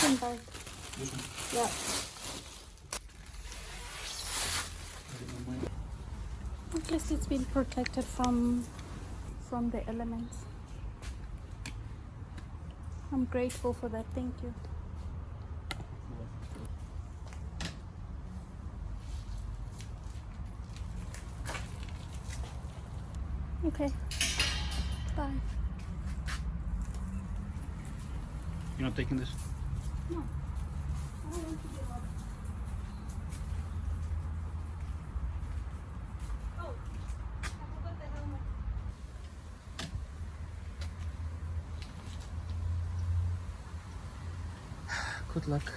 can buy. This one. Yeah. At least it's been protected from the elements. I'm grateful for that. Thank you. Okay. Bye. You're not taking this? No. I don't want to give up. Oh, I forgot the helmet. Good luck.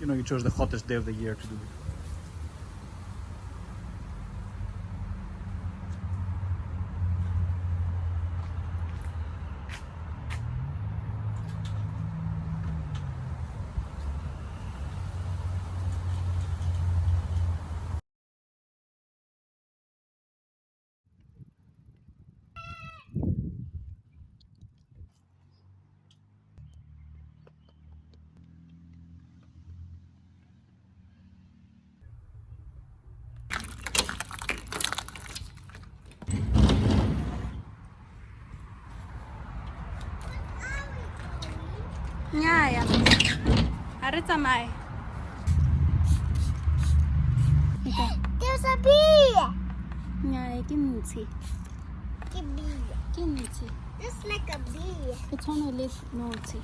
You know, you chose the hottest day of the year to do it. Nyaya. Ha re tsamaye. Okay. There's a bee. Nyaya ke ntshi. A bee. Ke ntshi. Just like a bee. E tshwana le notshi.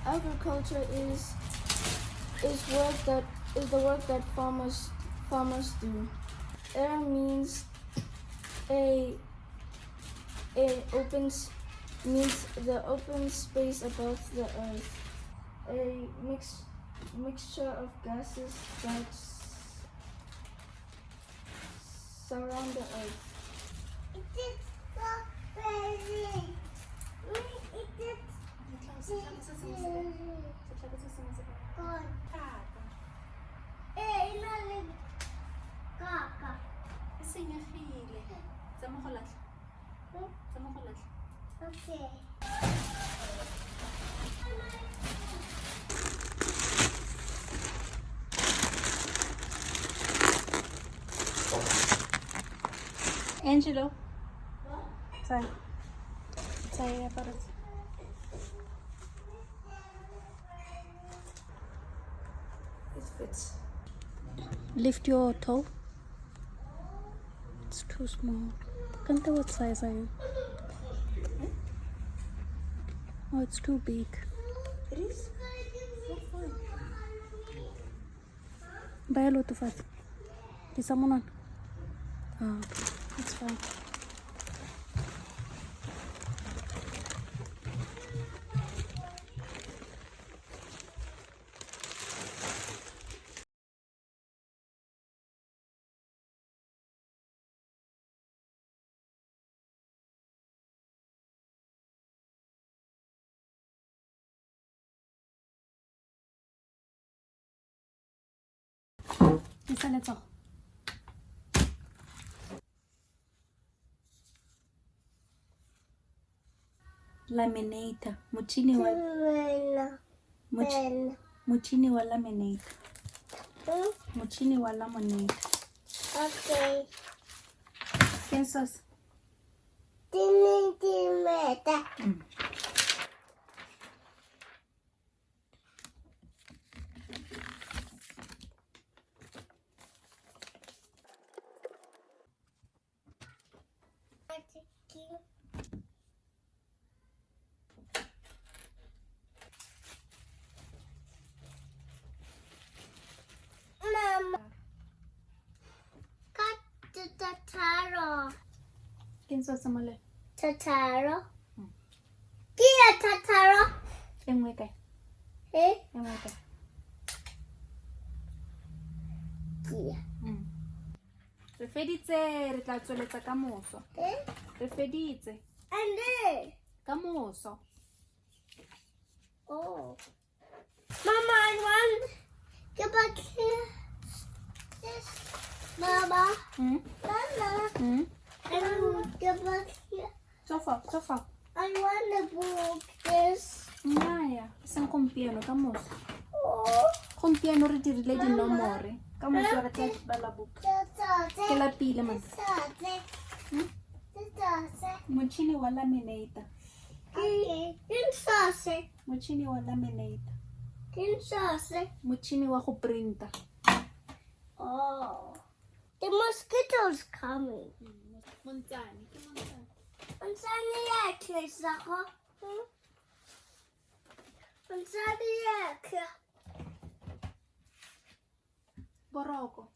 Agriculture is the work that farmers do. Air means means the open space above the earth. A mixture of gases that surround the earth. It is strawberry. It is Kaka. E senyegile. Tsama go latlha. Tsama go latlha. Okay. Angelo. Sorry. Sorry about it. It fits. Lift your toe. It's too small. Can't tell what size are you? Oh, it's too big. It is? So fun. Buy a lot of it. Is someone on? Oh, okay. That's fine. Let's go. Laminator. Mutini wa laminator. Mutini wa laminator. Okay. Kansas. Dimeta. Mama. Cut the tataro. Kansas samale. Tataro. Kia tataro. Engwe kae. Eh? Engwe kae. Kia. So feditse re tla tsweletsa ka moso. Re feditse And there. ka moso. Oh. Mama, I want to get back here. This. Mama. Mama. I want to get back here. Sofa. I want to book this. Maya, isang gompieno ka moso. Oh. Gompieno re dirile dinomore. Ka moso re tla bala buka. Ke lapile man. Motšhini wa laminator. Motšhini wa laminator. Motšhini wa go printa. Oh. The mosquitoes coming. Montsane, ke montsane. Montsane yakhe sakho. Montsane yakhe. Boroko.